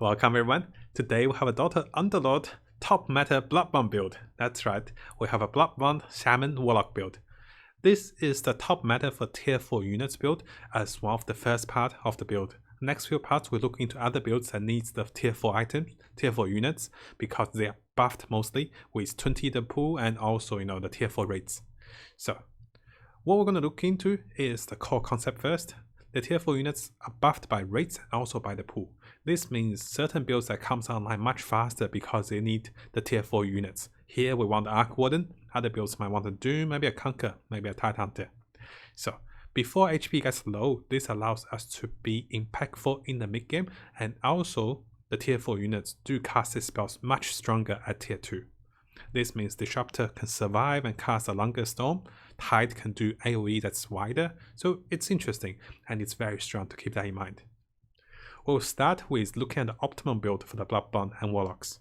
Welcome everyone. Today we have a Dota Underlord top meta Bloodbound build. That's right, we have a Bloodbound Shaman Warlock build. This is the top meta for tier 4 units build as one of the first part of the build. Next few parts we look into other builds that needs the tier 4 items, tier 4 units, because they are buffed mostly with 20 the pool and also the tier 4 rates. So what we're going to look into is the core concept first. The tier 4 units are buffed by rates and also by the pool. This means certain builds that comes online much faster because they need the tier 4 units. Here we want the Arc Warden, other builds might want a Doom, maybe a Conquer, maybe a Tide Hunter. So before HP gets low, this allows us to be impactful in the mid game, and also the tier 4 units do cast these spells much stronger at tier 2. This means Disruptor can survive and cast a longer storm, Tide can do AoE that's wider, so it's interesting and it's very strong to keep that in mind. We'll start with looking at the Optimum build for the Bloodbound and Warlocks.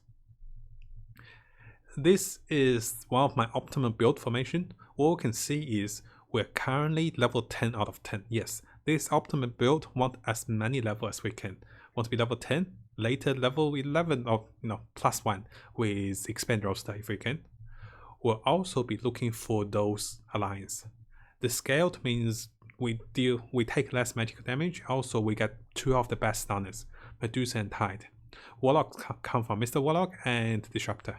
This is one of my Optimum build formation. What we can see is we're currently level 10 out of 10. Yes, this Optimum build wants as many levels as we can. Want to be level 10, later level 11 or +1 with expand roster if we can. We'll also be looking for those alliance. The scaled means we take less magical damage, also we get 2 of the best stunners, Medusa and Tide. Warlocks come from Mr. Warlock and Disruptor.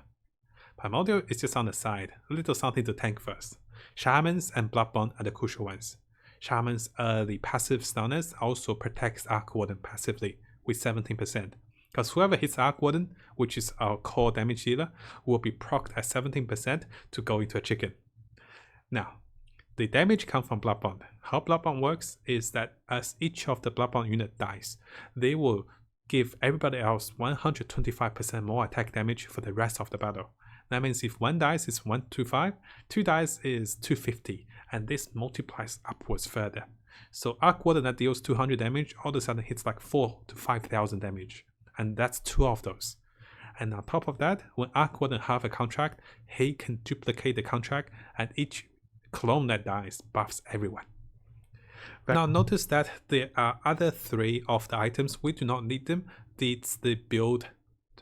Primordial is just on the side, a little something to tank first. Shamans and Bloodbound are the crucial ones. Shamans are the passive stunners, also protects Arc Warden passively with 17%. Because whoever hits Arc Warden, which is our core damage dealer, will be procced at 17% to go into a chicken. Now, the damage comes from Bloodbound. How Bloodbound works is that as each of the Bloodbound unit dies, they will give everybody else 125% more attack damage for the rest of the battle. That means if 1 dies is 125, 2 dies is 250, and this multiplies upwards further. So Arc Warden that deals 200 damage all of a sudden hits like 4,000 to 5,000 damage. And that's 2 of those. And on top of that, when Arc Warden have a contract, he can duplicate the contract, and each clone that dies buffs everyone. Now notice that there are other 3 of the items, we do not need them. It's the build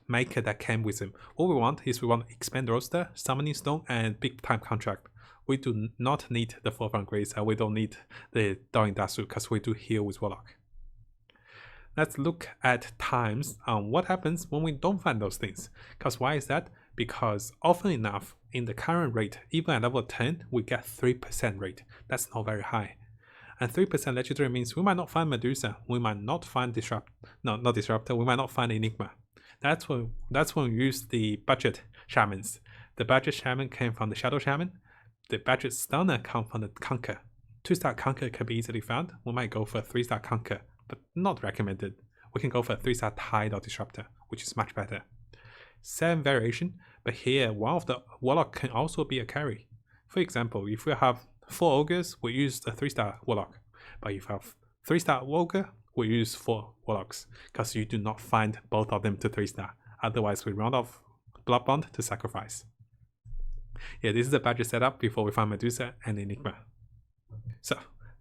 maker that came with them. What we want is we want Expand Roster, Summoning Stone, and Big Time Contract. We do not need the Forefront Grace, and we don't need the Dying Dasu because we do heal with Warlock. Let's look at times on what happens when we don't find those things. Because why is that? Because often enough, in the current rate, even at level 10, we get 3% rate. That's not very high. And 3% legendary means we might not find Medusa, we might not find not Disruptor, we might not find Enigma. That's when we use the budget shamans. The budget shaman came from the Shadow Shaman. The budget stunner comes from the Conquer. 2-star Conquer can be easily found. We might go for a 3-star Conquer, but not recommended. We can go for a 3-star Tide or Disruptor, which is much better. Same variation, but here one of the Warlock can also be a carry. For example, if we have 4 Ogres, we use a 3-star Warlock. But if we have 3-star Ogre, we use 4 Warlocks, because you do not find both of them to 3-star. Otherwise, we round off Bloodbound to sacrifice. Yeah, this is the budget setup before we find Medusa and Enigma. So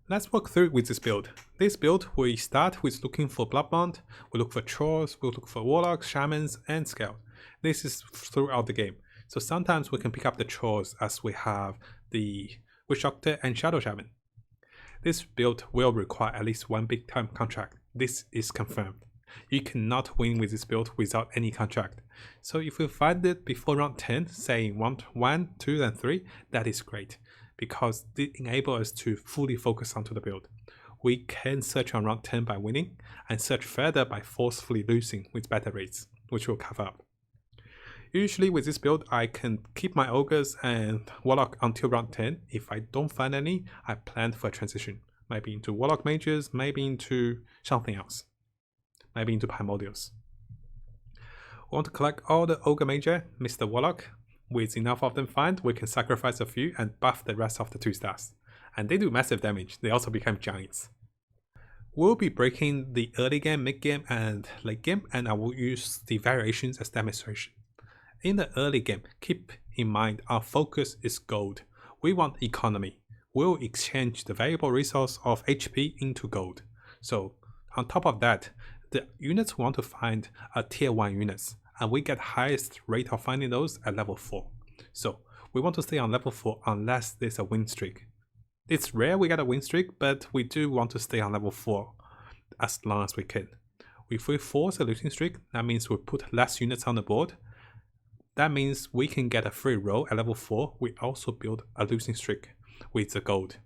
let's walk through with this build. This build, we start with looking for Bloodbound, we look for Trolls, we look for Warlocks, Shamans, and Scale. This is throughout the game. So sometimes we can pick up the Trolls as we have the Witch Doctor and Shadow Shaman. This build will require at least 1 big time contract. This is confirmed. You cannot win with this build without any contract. So if we find it before round 10, saying 1, 2, and 3, that is great, because it enables us to fully focus onto the build. We can search on round 10 by winning, and search further by forcefully losing with better rates, which we'll cover up. Usually with this build, I can keep my Ogres and Warlock until round 10. If I don't find any, I plan for a transition. Maybe into Warlock Mages, maybe into something else. Maybe into Primordials. We want to collect all the Ogre Major, Mr. Warlock. With enough of them found, we can sacrifice a few and buff the rest of the 2-stars. And they do massive damage, they also become giants. We'll be breaking the early game, mid game, and late game, and I will use the variations as demonstration. In the early game, keep in mind our focus is gold. We want economy. We'll exchange the valuable resource of HP into gold. So on top of that, The units we want to find are tier 1 units, and we get highest rate of finding those at level 4. So we want to stay on level 4 unless there's a win streak. It's rare we get a win streak, but we do want to stay on level 4 as long as we can. If we force a losing streak, that means we put less units on the board. That means we can get a free roll at level 4. We also build a losing streak with the gold.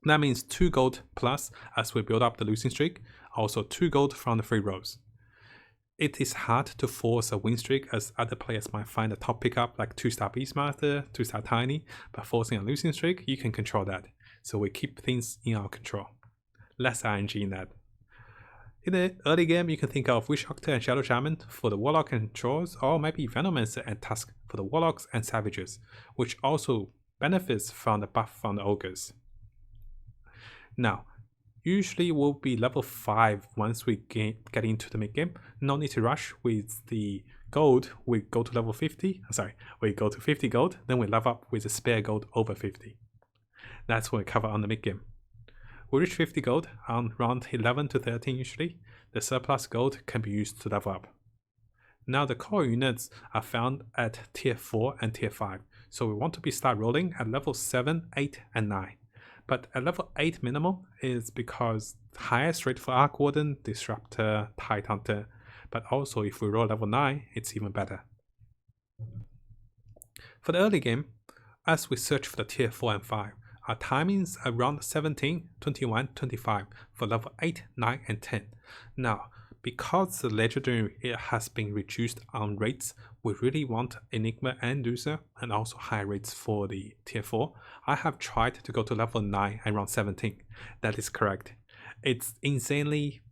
That means 2 gold plus as we build up the losing streak, also 2 gold from the free rolls. It is hard to force a win streak as other players might find a top pickup like 2-star Beastmaster, 2-star Tiny, but forcing a losing streak, you can control that. So we keep things in our control. Less RNG in that. In the early game, you can think of Witch Doctor and Shadow Shaman for the Warlock and Trolls, or maybe Venomancer and Tusk for the Warlocks and Savages, which also benefits from the buff from the Ogres. Now, usually we'll be level 5 once we get into the mid game. No need to rush with the gold. We go to level 50. We go to 50 gold, then we level up with the spare gold over 50. That's what we cover on the mid game. We reach 50 gold on round 11 to 13 usually. The surplus gold can be used to level up. Now the core units are found at tier 4 and tier 5, so we want to start rolling at level 7, 8 and 9. But at level 8 minimum is because the highest rate for Arc Warden, Disruptor, Tide Hunter, but also if we roll level 9, it's even better. For the early game, as we search for the tier 4 and 5, our timings are around 17, 21, 25 for level 8, 9 and 10. Now, because the legendary has been reduced on rates, we really want Enigma and Loser and also high rates for the tier 4. I have tried to go to level 9 around 17. That is correct. It's insanely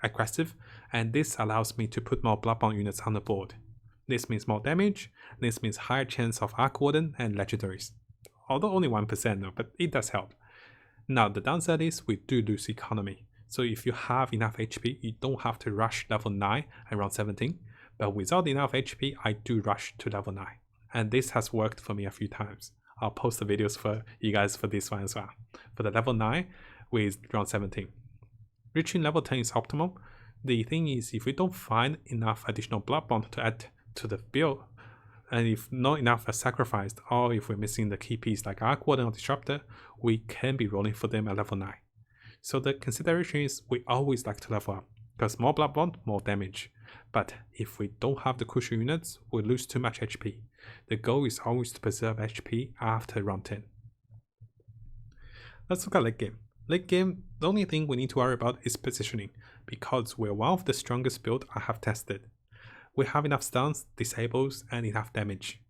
aggressive, and this allows me to put more Bloodbound units on the board. This means more damage, this means higher chance of Arc Warden and legendaries. Although only 1% though, but it does help. Now the downside is we do lose economy. So if you have enough HP, you don't have to rush level 9 around 17. But without enough HP, I do rush to level 9. And this has worked for me a few times. I'll post the videos for you guys for this one as well. For the level 9 with round 17. Reaching level 10 is optimal. The thing is, if we don't find enough additional Bloodbound to add to the build, and if not enough are sacrificed, or if we're missing the key piece like Arc Warden or Disruptor, we can be rolling for them at level 9. So the consideration is we always like to level up, because more Bloodbound, more damage. But if we don't have the crucial units, we lose too much HP. The goal is always to preserve HP after round 10. Let's look at late game. Late game, the only thing we need to worry about is positioning, because we're one of the strongest builds I have tested. We have enough stuns, disables, and enough damage.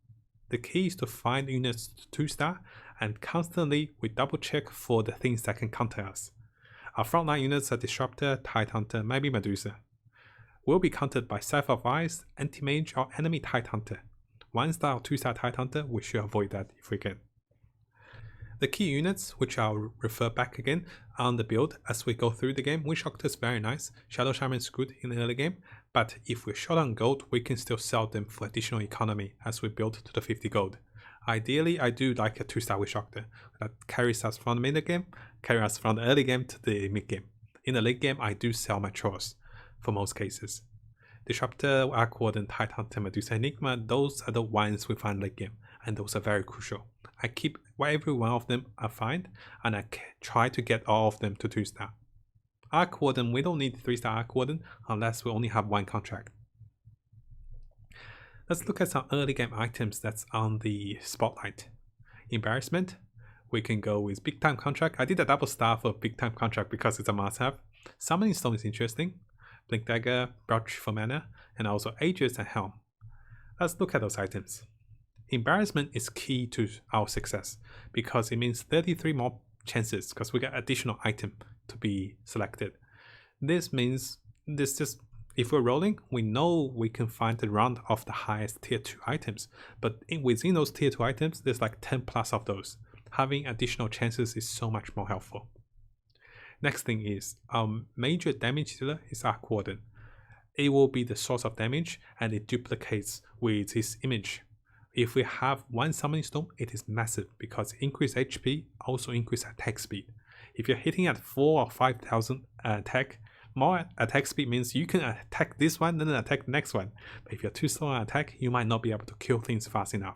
The key is to find units 2-star, and constantly we double check for the things that can counter us. Our frontline units are Disruptor, Tide Hunter, maybe Medusa. We'll be countered by Cypher of Ice, Anti-Mage, or enemy Tide Hunter. 1-star or 2-star Tide Hunter, we should avoid that if we can. The key units, which I'll refer back again on the build as we go through the game. Witch Doctor is very nice, Shadow Shaman is good in the early game, but if we're short on gold, we can still sell them for additional economy as we build to the 50 gold. Ideally, I do like a 2-star Witch Doctor that carries us from the mid game, carries us from the early game to the mid game. In the late game, I do sell my Trolls for most cases. Disruptor, Arc Warden, Tide Hunter, Medusa, Enigma, those are the ones we find late game, and those are very crucial. I keep every one of them I find, and I try to get all of them to 2-star. Arc Warden, we don't need 3-star Arc Warden unless we only have 1 contract. Let's look at some early game items that's on the spotlight. Embarrassment, we can go with Big Time Contract. I did a double star for Big Time Contract because it's a must-have. Summoning Stone is interesting. Blink Dagger, Brooch for mana, and also Aegis and Helm. Let's look at those items. Embarrassment is key to our success because it means 33 more chances because we get additional item to be selected. This means if we're rolling, we know we can find the round of the highest tier 2 items, but within those tier 2 items, there's like 10 plus of those. Having additional chances is so much more helpful. Next thing is our major damage dealer is Arc Warden. It will be the source of damage and it duplicates with his image. If we have 1 Summoning Stone, it is massive because increase HP also increase attack speed. If you're hitting at 4 or 5,000 attack, More attack speed means you can attack this one and then attack the next one. But if you're too slow on attack, you might not be able to kill things fast enough.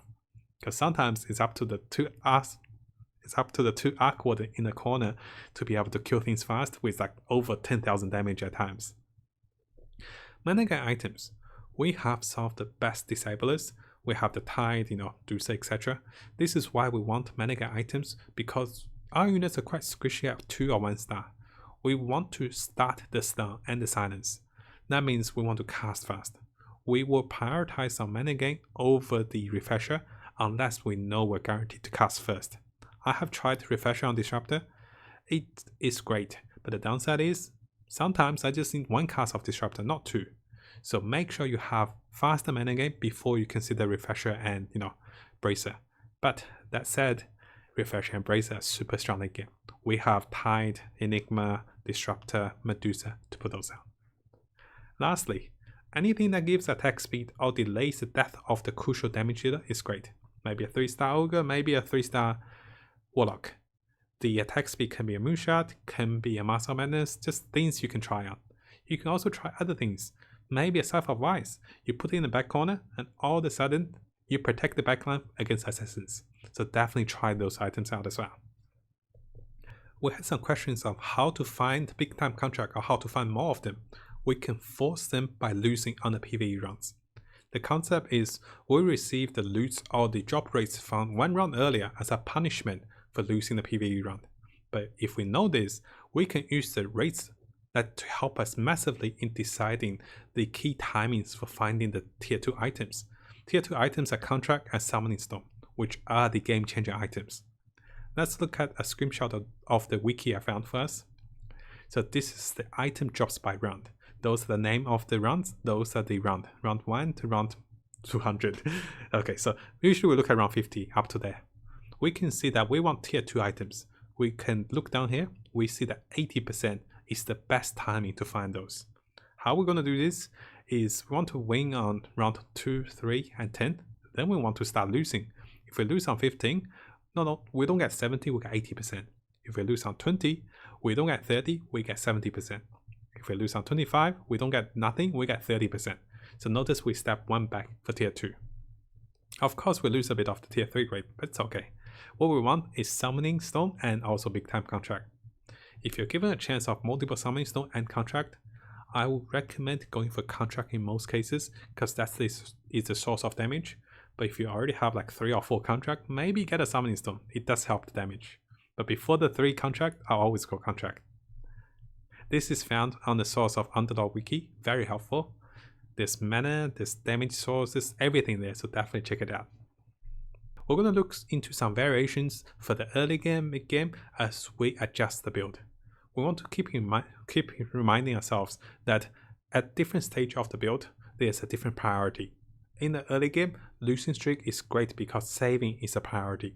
Because sometimes it's up to the two arc warden in the corner to be able to kill things fast with like over 10,000 damage at times. Mana gain items. We have some of the best disablers. We have the Tide, Deuce, etc. This is why we want mana gain items, because our units are quite squishy at 2 or 1 star. We want to start the stun and the silence. That means we want to cast fast. We will prioritize our mana gain over the refresher unless we know we're guaranteed to cast first. I have tried refresher on Disruptor. It is great, but the downside is sometimes I just need 1 cast of Disruptor, not 2. So make sure you have faster mana gain before you consider refresher and bracer. But that said, refresher and bracer are super strong in game. We have Tide, Enigma, Disruptor, Medusa to put those out. Lastly, anything that gives attack speed or delays the death of the crucial damage dealer is great. Maybe a 3-star Ogre, maybe a 3-star Warlock. The attack speed can be a Moonshot, can be a Master of Madness, just things you can try out. You can also try other things. Maybe a Scythe of Vice. You put it in the back corner and all of a sudden you protect the backline against assassins. So definitely try those items out as well. We had some questions of how to find big time contract or how to find more of them. We can force them by losing on the PvE rounds. The concept is we receive the loot or the drop rates from 1 round earlier as a punishment for losing the PvE round. But if we know this, we can use the rates that to help us massively in deciding the key timings for finding the tier 2 items. Tier 2 items are Contract and Summoning Stone, which are the game changing items. Let's look at a screenshot of the wiki I found first. So this is the item drops by round. Those are the name of the rounds, those are the round 1 to round 200. Okay, so usually we look at round 50 up to there. We can see that we want tier 2 items. We can look down here, we see that 80% is the best timing to find those. How we're going to do this is we want to win on round 2, 3 and 10, then we want to start losing. If we lose on 15, we don't get 70, we get 80%. If we lose on 20, we don't get 30, we get 70%. If we lose on 25, we don't get nothing, we get 30%. So notice we step 1 back for tier 2. Of course we lose a bit of the tier 3 grade, but it's okay. What we want is Summoning Stone and also Big Time Contract. If you're given a chance of multiple Summoning Stone and Contract, I would recommend going for Contract in most cases, because that is the source of damage. But if you already have like 3 or 4 Contract, maybe get a Summoning Stone, it does help the damage. But before the 3 Contract, I'll always go Contract. This is found on the source of Underlord wiki, very helpful. There's mana, there's damage sources, everything there, so definitely check it out. We're going to look into some variations for the early game, mid game as we adjust the build. We want to keep reminding ourselves that at different stage of the build, there's a different priority. In the early game, losing streak is great because saving is a priority.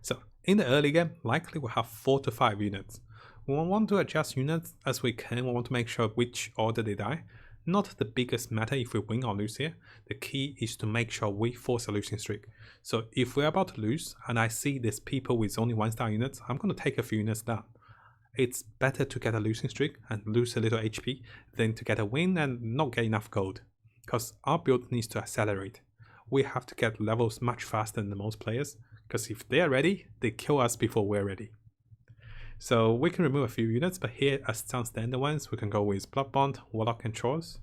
So in the early game, likely we'll have 4 to 5 units. We want to adjust units as we can. We want to make sure which order they die. Not the biggest matter if we win or lose here. The key is to make sure we force a losing streak. So if we're about to lose and I see there's people with only 1-star units, I'm going to take a few units down. It's better to get a losing streak and lose a little HP than to get a win and not get enough gold. Because our build needs to accelerate. We have to get levels much faster than most players, because if they're ready, they kill us before we're ready. So we can remove a few units, but here as some standard ones, we can go with Bloodbound, Warlock and Trolls.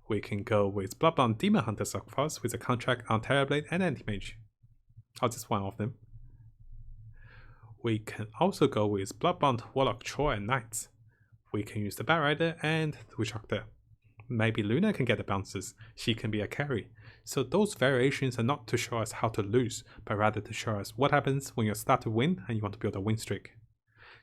We can go with Bloodbound Demon Hunters of course, with a Contract on Terrorblade and Anti-Mage. Or just one of them. We can also go with Bloodbound, Warlock, Troll and Knights. We can use the Batrider and the Witch Doctor. Maybe Luna can get the bounces, she can be a carry. So those variations are not to show us how to lose, but rather to show us what happens when you start to win and you want to build a win streak.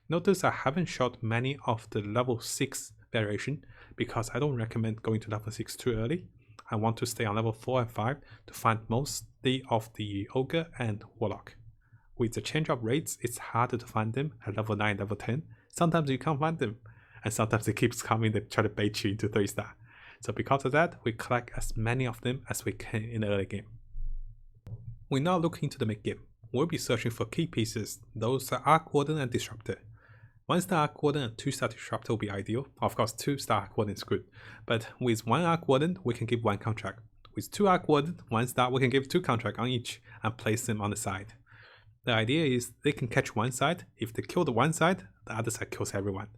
Notice I haven't shot many of the level 6 variation because I don't recommend going to level 6 too early. I want to stay on level 4 and 5 to find mostly of the Ogre and Warlock. With the change of rates, it's harder to find them at level 9, level 10. Sometimes you can't find them, and sometimes it keeps coming to try to bait you into 3-star. So because of that, we collect as many of them as we can in the early game. We now look into the mid game. We'll be searching for key pieces. Those are Arc Warden and Disruptor. 1-star Arc Warden and 2-star Disruptor will be ideal. Of course, 2-star Arc Warden is good, but with 1 Arc Warden, we can give 1 contract. With 2 Arc Warden, 1-star, we can give 2 contract on each and place them on the side. The idea is they can catch one side. If they kill the one side, the other side kills everyone.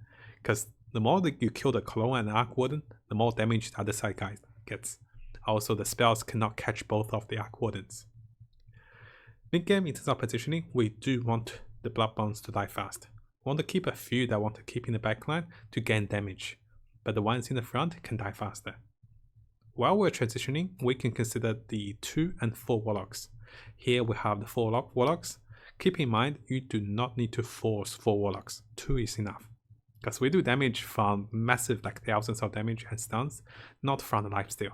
Because the more that you kill the Clone and Arc Warden, the more damage the other side guy gets. Also, the spells cannot catch both of the Arc Wardens. Mid-game, in terms of positioning, we do want the Bloodbounds to die fast. We want to keep a few that want to keep in the backline to gain damage, but the ones in the front can die faster. While we're transitioning, we can consider the 2 and 4 Warlocks. Here we have the 4 Warlocks. Keep in mind, you do not need to force 4 Warlocks, 2 is enough. Because we do damage from massive, like thousands of damage and stuns, not from the lifesteal.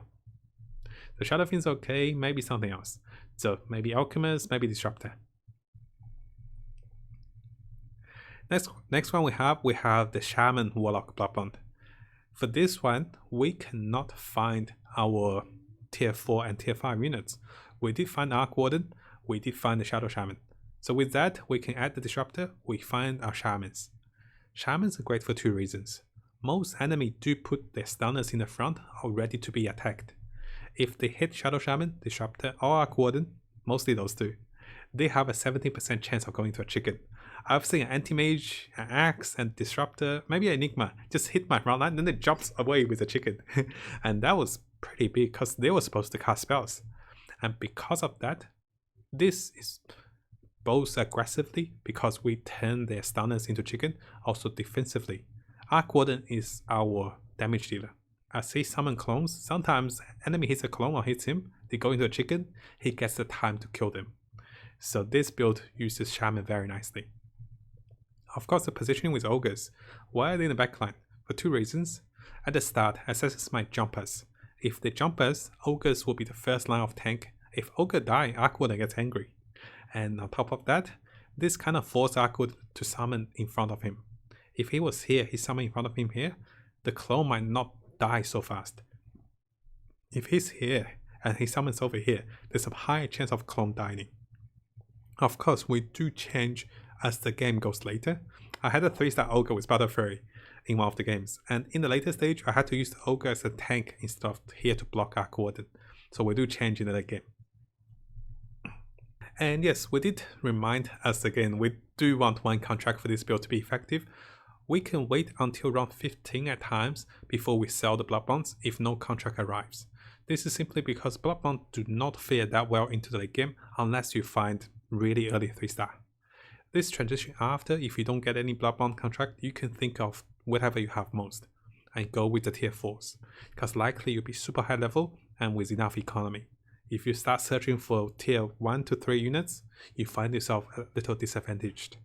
The Shadow Fiend's okay, maybe something else. So maybe Alchemist, maybe Disruptor. Next one we have the Shaman Warlock Bloodbound. For this one, we cannot find our tier 4 and tier 5 units. We did find Arc Warden, we did find the Shadow Shaman. So with that, we can add the Disruptor, we find our Shamans. Shamans are great for 2 reasons. Most enemies do put their stunners in the front or ready to be attacked. If they hit Shadow Shaman, Disruptor or Arc Warden, mostly those 2, they have a 70% chance of going to a chicken. I've seen an Anti-Mage, an Axe, and Disruptor, maybe an Enigma, just hit my front line and then it jumps away with a chicken. And that was pretty big because they were supposed to cast spells. And because of that, this is both aggressively because we turn their stunners into chicken, also defensively. Arc Warden is our damage dealer. As he summons clones, sometimes enemy hits a clone or hits him, they go into a chicken, he gets the time to kill them. So this build uses Shaman very nicely. Of course, the positioning with Ogres. Why are they in the backline? For 2 reasons. At the start, assassins might jump us. If they jump us, Ogres will be the first line of tank. If Ogre die, Arc Warden gets angry. And on top of that, this kind of forces Arc Warden to summon in front of him. If he was here, he summoned in front of him here, the clone might not die so fast. If he's here and he summons over here, there's a high chance of clone dying. Of course, we do change as the game goes later. I had a 3-star Ogre with Battle Fury in one of the games, and in the later stage, I had to use the Ogre as a tank instead of here to block Arc Warden. So we do change in the late game. And yes, we did remind us again, we do want 1 contract for this build to be effective. We can wait until round 15 at times before we sell the Bloodbounds if no contract arrives. This is simply because Bloodbound do not fare that well into the late game unless you find really early 3-star. This transition after, if you don't get any Bloodbound contract, you can think of whatever you have most and go with the tier 4s, because likely you'll be super high level and with enough economy. If you start searching for tier 1 to 3 units, you find yourself a little disadvantaged.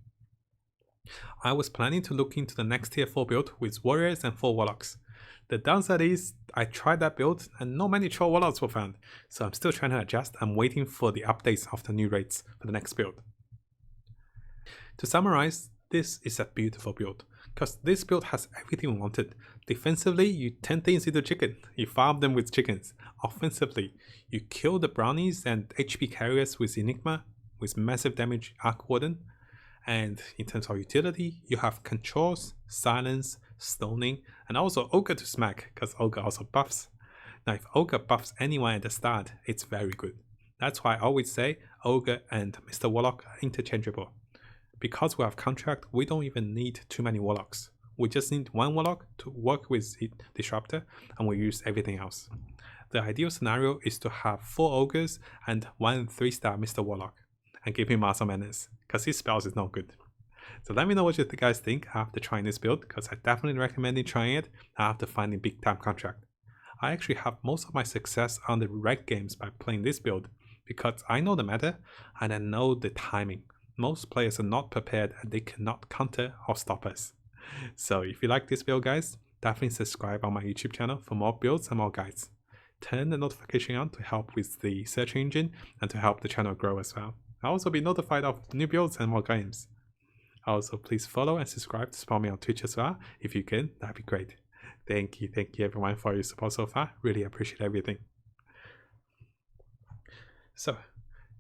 I was planning to look into the next tier 4 build with Warriors and 4 Warlocks. The downside is, I tried that build and not many Troll Warlocks were found, so I'm still trying to adjust. I'm waiting for the updates of the new raids for the next build. To summarize, this is a beautiful build, because this build has everything we wanted. Defensively, you turn things into chicken, you farm them with chickens. Offensively, you kill the brownies and HP carriers with Enigma, with massive damage Arc Warden. And in terms of utility, you have controls, silence, stoning, and also Ogre to smack, because Ogre also buffs. Now if Ogre buffs anyone at the start, it's very good. That's why I always say Ogre and Mr. Warlock are interchangeable. Because we have contract, we don't even need too many Warlocks. We just need 1 Warlock to work with the Disruptor, and we use everything else. The ideal scenario is to have 4 Ogres and 1 3-star Mr. Warlock, and give him Muscle Menace, because his spells is not good. So let me know what you guys think after trying this build, because I definitely recommend trying it after finding big time contract. I actually have most of my success on the ranked games by playing this build, because I know the meta and I know the timing. Most players are not prepared and they cannot counter or stop us. So if you like this build guys, definitely subscribe on my YouTube channel for more builds and more guides. Turn the notification on to help with the search engine and to help the channel grow as well. I'll also be notified of new builds and more games. Also, please follow and subscribe to support me on Twitch as well. If you can, that'd be great. Thank you everyone for your support so far. Really appreciate everything. So,